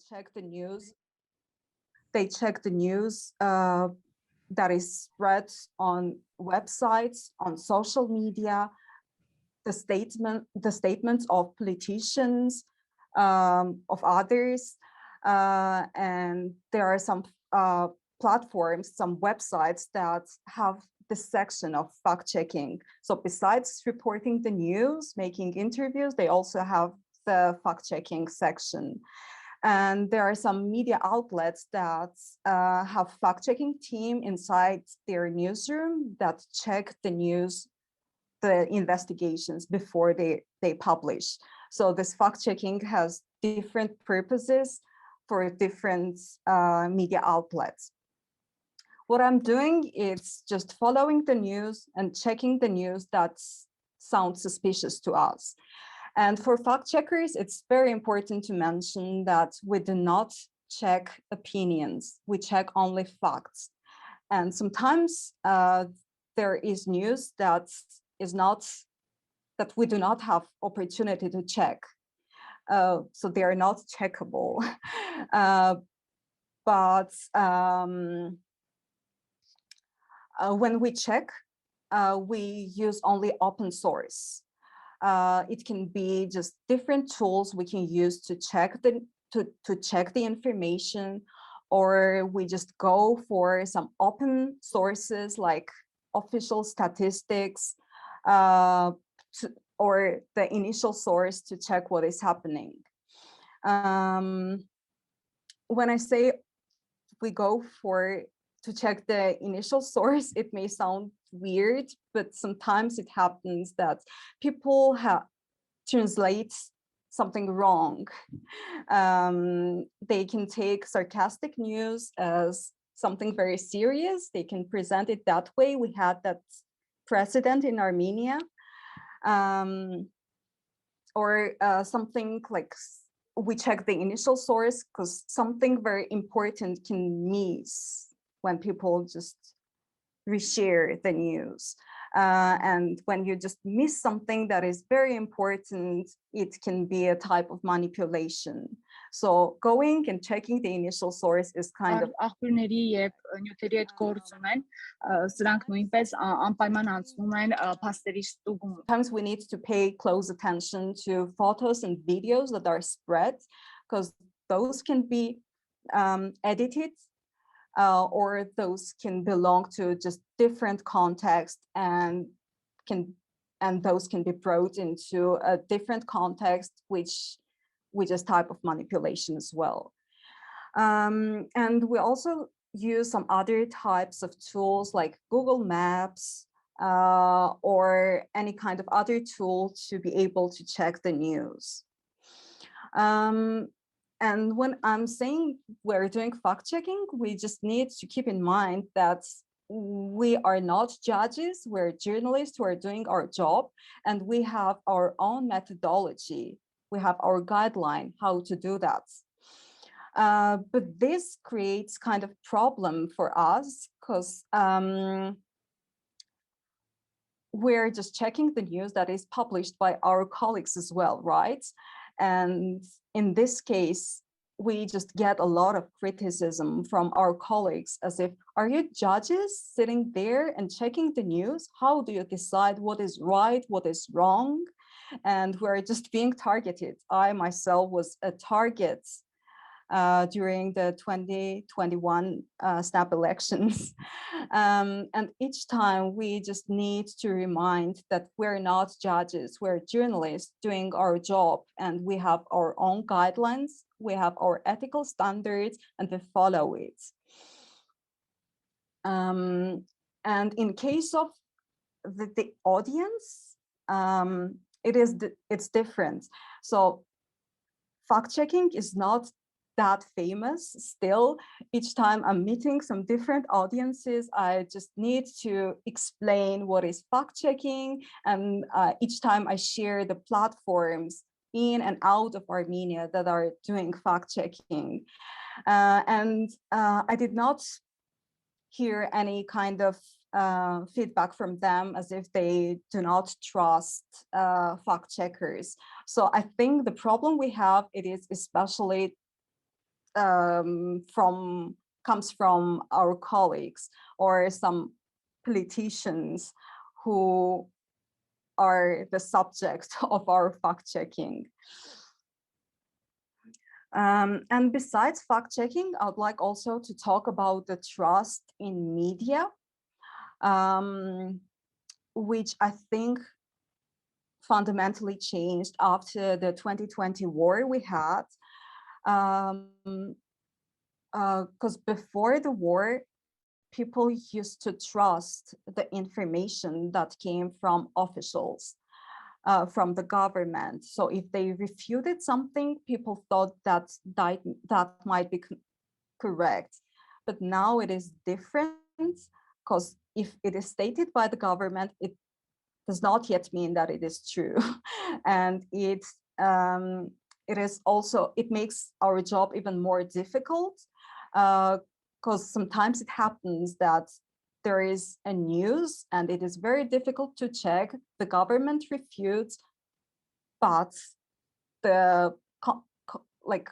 check the news. They check the news that is spread on websites, on social media, the statements of politicians, of others, and there are some platforms, some websites that have this section of fact-checking. So besides reporting the news, making interviews, they also have the fact-checking section. And there are some media outlets that have fact-checking team inside their newsroom that check the news, the investigations before they publish. So this fact-checking has different purposes for different media outlets. What I'm doing is just following the news and checking the news that sounds suspicious to us. And for fact checkers, it's very important to mention that we do not check opinions. We check only facts. And sometimes there is news that is not, that we do not have opportunity to check. So they are not checkable. But when we check, we use only open source. It can be just different tools we can use to check the information, or we just go for some open sources like official statistics, or the initial source to check what is happening. When I say we go to check the initial source, it may sound weird, but sometimes it happens that people translate something wrong. They can take sarcastic news as something very serious. They can present it that way. We had that precedent in Armenia. Or something like, we check the initial source because something very important can miss when people just reshare the news. And when you just miss something that is very important, it can be a type of manipulation. So going and checking the initial source is kind of աղբյուրների եւ նյութերի հետ գործում են, սրանք նույնպես անպայման անցնում են փաստերի ստուգում. Sometimes we need to pay close attention to photos and videos that are spread, because those can be edited, or those can belong to just different context, and those can be brought into a different context, which is type of manipulation as well. And we also use some other types of tools like Google Maps, or any kind of other tool to be able to check the news. And when I'm saying we're doing fact-checking, we just need to keep in mind that we are not judges, we're journalists who are doing our job, and we have our own methodology. We have our guideline how to do that. But this creates kind of problem for us, because we're just checking the news that is published by our colleagues as well, right? And in this case, we just get a lot of criticism from our colleagues, as if, are you judges sitting there and checking the news? How do you decide what is right, what is wrong? And we're just being targeted. I myself was a target during the 2021 snap elections. And each time we just need to remind that we're not judges, we're journalists doing our job, and we have our own guidelines, we have our ethical standards, and we follow it. And in case of the audience, it's different. So fact-checking is not that famous still. Each time I'm meeting some different audiences, I just need to explain what is fact-checking, and each time I share the platforms in and out of Armenia that are doing fact-checking. And I did not hear any kind of feedback from them as if they do not trust fact checkers. So I think the problem we have, it is especially comes from our colleagues or some politicians who are the subject of our fact-checking. And besides fact-checking, I would like also to talk about the trust in media, which I think fundamentally changed after the 2020 war we had. Because before the war, people used to trust the information that came from officials, from the government. So if they refuted something, people thought that might be correct. But now it is different, because if it is stated by the government, it does not yet mean that it is true. And it is also, it makes our job even more difficult, because sometimes it happens that there is a news and it is very difficult to check. The government refutes, but the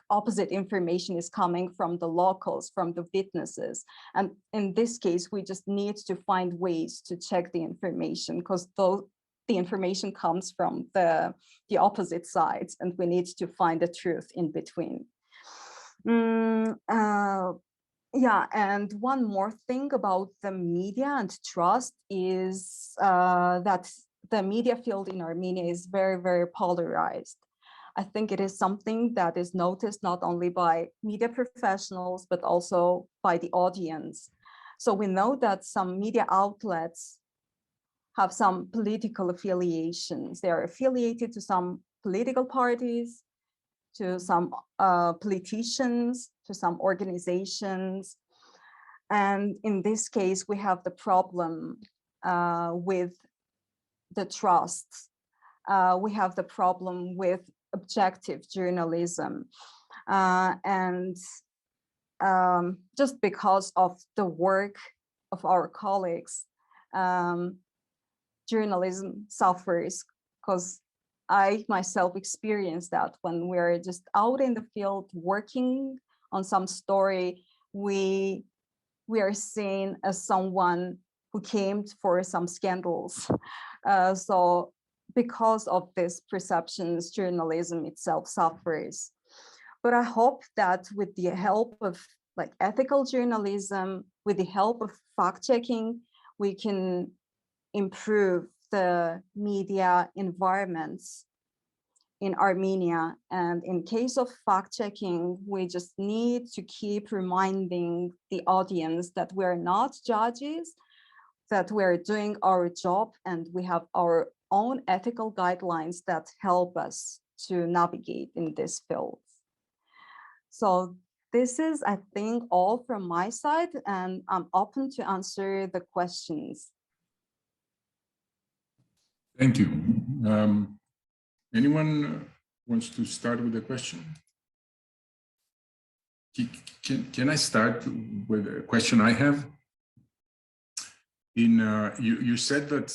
opposite information is coming from the locals, from the witnesses. And in this case, we just need to find ways to check the information, because the information comes from the opposite sides, and we need to find the truth in between. Yeah, and one more thing about the media and trust is that the media field in Armenia is very, very polarized. I think it is something that is noticed not only by media professionals, but also by the audience. So we know that some media outlets have some political affiliations. They are affiliated to some political parties, to some politicians, to some organizations. And in this case, we have the problem with the trust. We have the problem with objective journalism. And just because of the work of our colleagues, journalism suffers, because I myself experienced that when we're just out in the field working on some story, we are seen as someone who came for some scandals. So because of these perceptions, journalism itself suffers. But I hope that with the help of ethical journalism, with the help of fact-checking, we can improve the media environments in Armenia. And in case of fact-checking, we just need to keep reminding the audience that we're not judges, that we're doing our job, and we have our own ethical guidelines that help us to navigate in this field. So this is, I think, all from my side, and I'm open to answer the questions. Thank you. Anyone wants to start with a question? Can I start with a question I have? You said that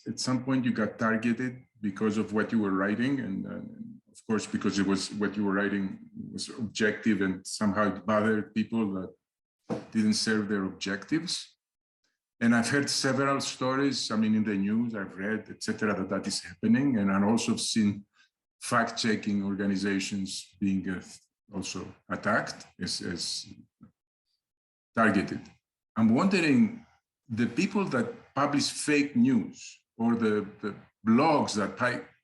at some point you got targeted because of what you were writing, and of course, because it was what you were writing was objective, and somehow it bothered people that didn't serve their objectives. And I've heard several stories, I mean, in the news, I've read, etc., that is happening. And I've also seen fact-checking organizations being also attacked as targeted. I'm wondering, the people that publish fake news, or the blogs that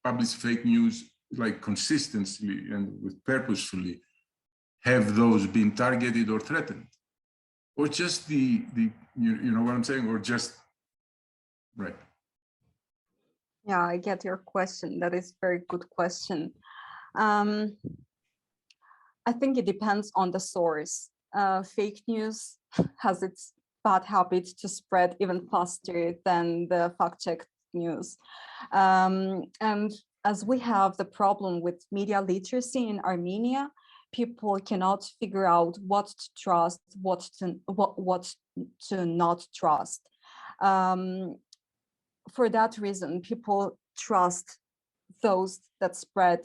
publish fake news consistently and with purposefully, have those been targeted or threatened? Or just you know what I'm saying, or just, right? Yeah, I get your question. That is a very good question. I think it depends on the source. Fake news has its bad habit to spread even faster than the fact-checked news. And as we have the problem with media literacy in Armenia, people cannot figure out what to trust, what to not trust. For that reason, people trust those that spread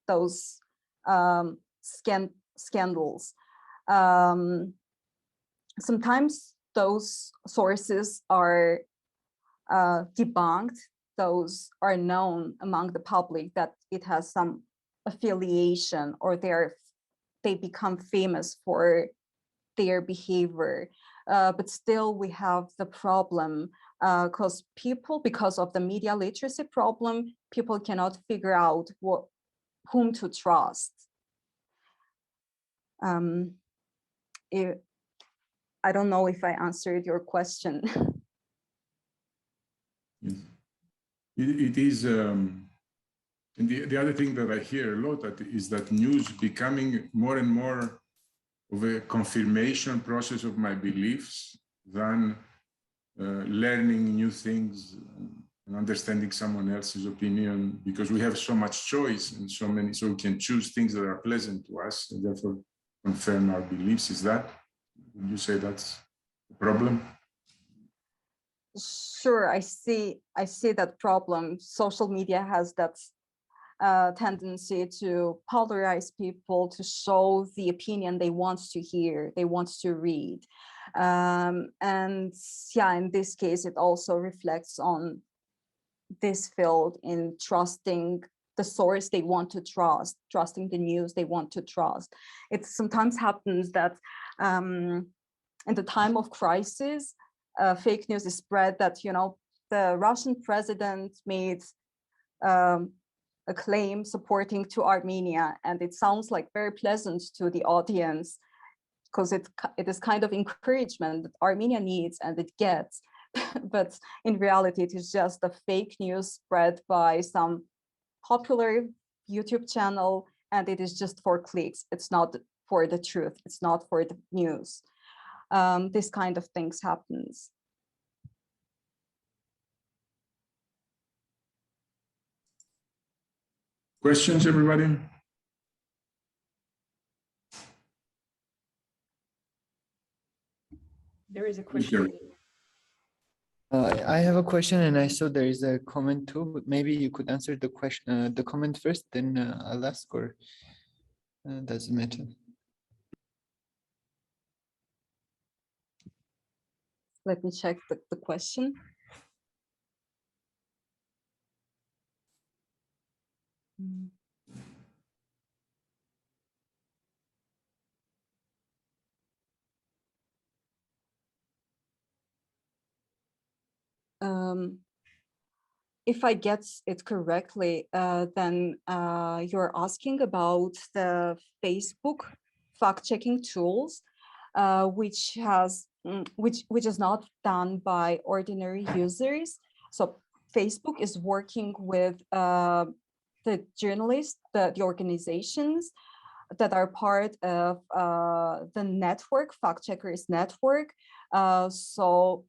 those scandals. Sometimes those sources are debunked. Those are known among the public that it has some affiliation, or they become famous for their behavior. But still we have the problem because of the media literacy problem, people cannot figure out whom to trust. I don't know if I answered your question. Yes. It is, and the other thing that I hear a lot is that news becoming more and more of a confirmation process of my beliefs than learning new things and understanding someone else's opinion, because we have so much choice and so we can choose things that are pleasant to us and therefore confirm our beliefs. Would you say that's a problem? Sure, I see that problem. Social media has that tendency to polarize people, to show the opinion they want to hear, they want to read. And yeah, in this case, it also reflects on this field in trusting the source they want to trust, trusting the news they want to trust. It sometimes happens that in the time of crisis, fake news is spread that, you know, the Russian president made a claim supporting to Armenia, and it sounds like very pleasant to the audience because it is kind of encouragement that Armenia needs and it gets. But in reality, it is just a fake news spread by some popular YouTube channel, and it is just for clicks. It's not for the truth. It's not for the news. This kind of things happens. Questions, everybody? There is a question. I have a question, and I saw there is a comment too, but maybe you could answer the question, the comment first, then I'll ask, or doesn't matter. Let me check the question. If I get it correctly, then you're asking about the Facebook fact-checking tools, which is not done by ordinary users. So Facebook is working with the journalists, the organizations that are part of the network, fact checkers network. So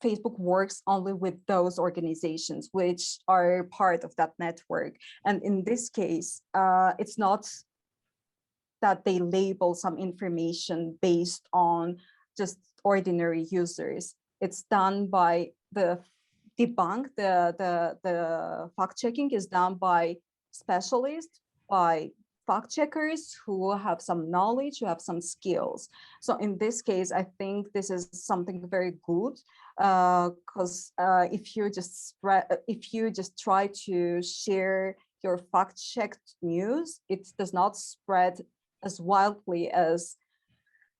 Facebook works only with those organizations which are part of that network. And in this case, it's not that they label some information based on just ordinary users. It's done by the fact checking is done by specialists, by fact checkers who have some knowledge, who have some skills. So in this case, I think this is something very good, because if you just try to share your fact-checked news, it does not spread as wildly as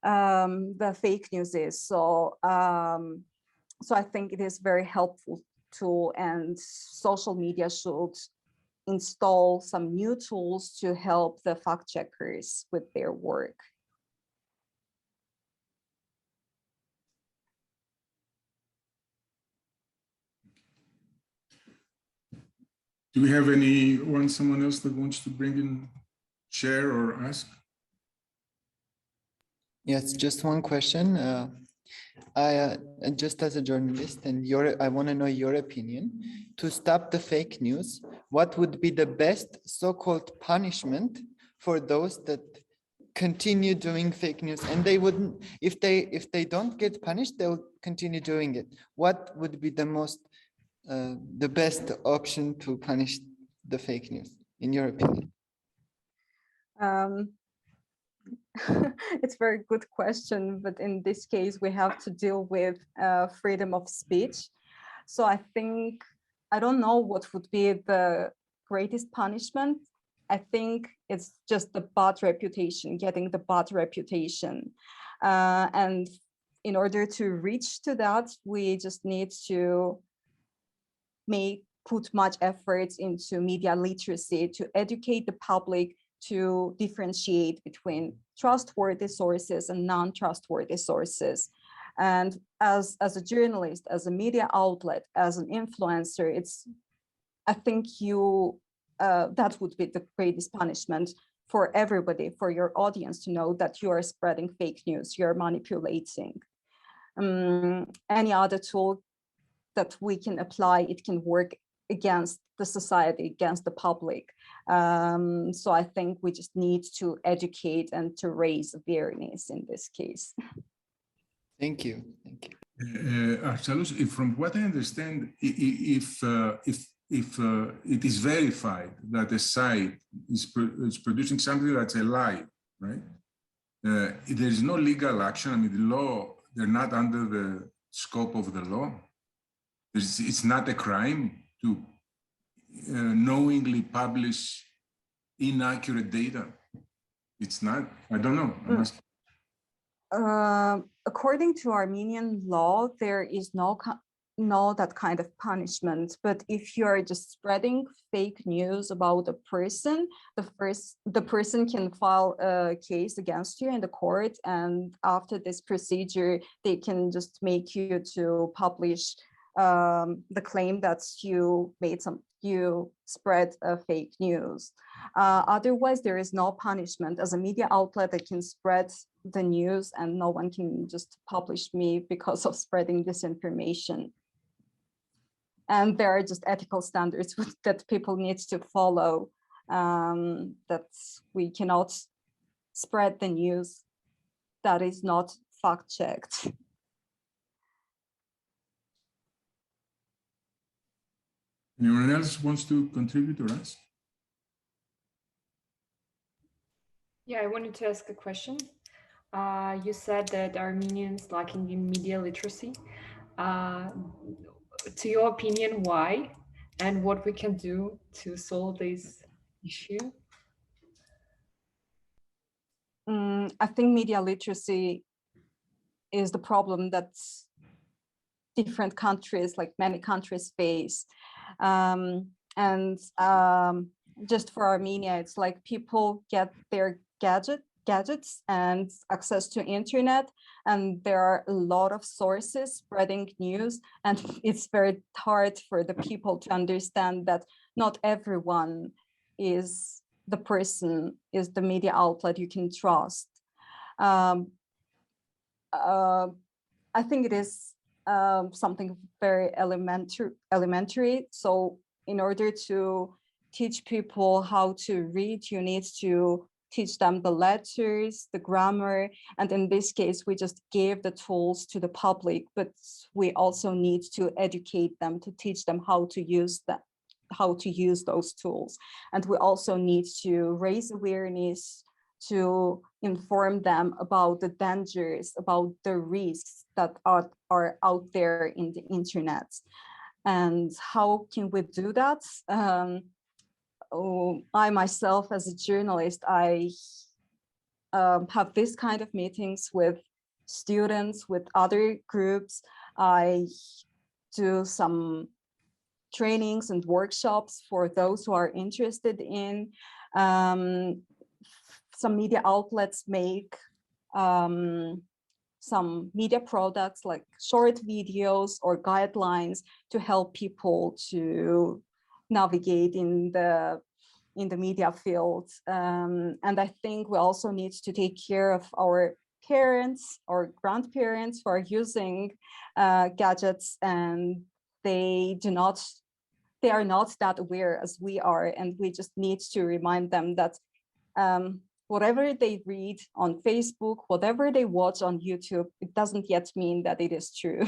the fake news is. So so I think it is very helpful tool, and social media should install some new tools to help the fact checkers with their work. Do we have someone else that wants to bring in, share or ask? Yes, just one question. I just as a journalist, and I want to know your opinion. To stop the fake news, what would be the best so-called punishment for those that continue doing fake news? And they wouldn't, if they don't get punished, they'll continue doing it. What would be the best option to punish the fake news, in your opinion? It's a very good question, but in this case, we have to deal with freedom of speech. So I think, I don't know what would be the greatest punishment. I think it's just the bad reputation, getting the bad reputation. And in order to reach to that, we just need to put much effort into media literacy to educate the public to differentiate between trustworthy sources and non-trustworthy sources. And as a journalist, as a media outlet, as an influencer, I think that would be the greatest punishment for everybody, for your audience to know that you are spreading fake news, you're manipulating. Any other tool that we can apply, it can work against the society, against the public. So I think we just need to educate and to raise awareness in this case. Thank you. Thank you. Arshaluys, from what I understand, if it is verified that a site is producing something that's a lie, right? There is no legal action. I mean, the law, they're not under the scope of the law. It's not a crime to knowingly publish inaccurate data. It's not. I don't know. According to Armenian law, there is no that kind of punishment. But if you are just spreading fake news about a person, the person can file a case against you in the court, and after this procedure, they can just make you to publish the claim that you spread fake news. Otherwise, there is no punishment. As a media outlet, I can spread the news and no one can just publish me because of spreading disinformation. And there are just ethical standards that people need to follow, that we cannot spread the news that is not fact-checked. Anyone else wants to contribute or ask? Yeah, I wanted to ask a question. You said that Armenians lacking in media literacy. To your opinion, why? And what we can do to solve this issue? I think media literacy is the problem that different countries, like many countries, face. Just for Armenia, it's like people get their gadgets and access to internet, and there are a lot of sources spreading news, and it's very hard for the people to understand that not everyone is the media outlet you can trust. I think it is something very elementary. So in order to teach people how to read, you need to teach them the letters, the grammar. And in this case, we just gave the tools to the public, but we also need to educate them, to teach them how to use those tools. And we also need to raise awareness, to inform them about the dangers, about the risks that are out there in the internet. And how can we do that? I myself, as a journalist, I have this kind of meetings with students, with other groups. I do some trainings and workshops for those who are interested in. Some media outlets make some media products like short videos or guidelines to help people to navigate in the media field. And I think we also need to take care of our parents or grandparents who are using gadgets, and they are not that aware as we are, and we just need to remind them that whatever they read on Facebook, whatever they watch on YouTube, it doesn't yet mean that it is true.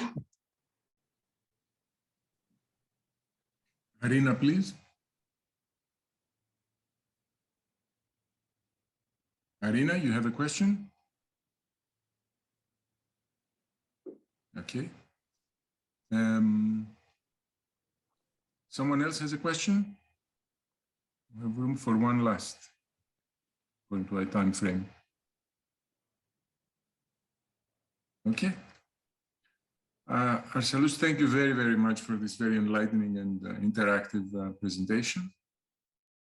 Arina, please. Arina, you have a question? Okay. Someone else has a question? We have room for one last, according to a time frame. Okay. Arshaluys, thank you very, very much for this very enlightening and interactive presentation.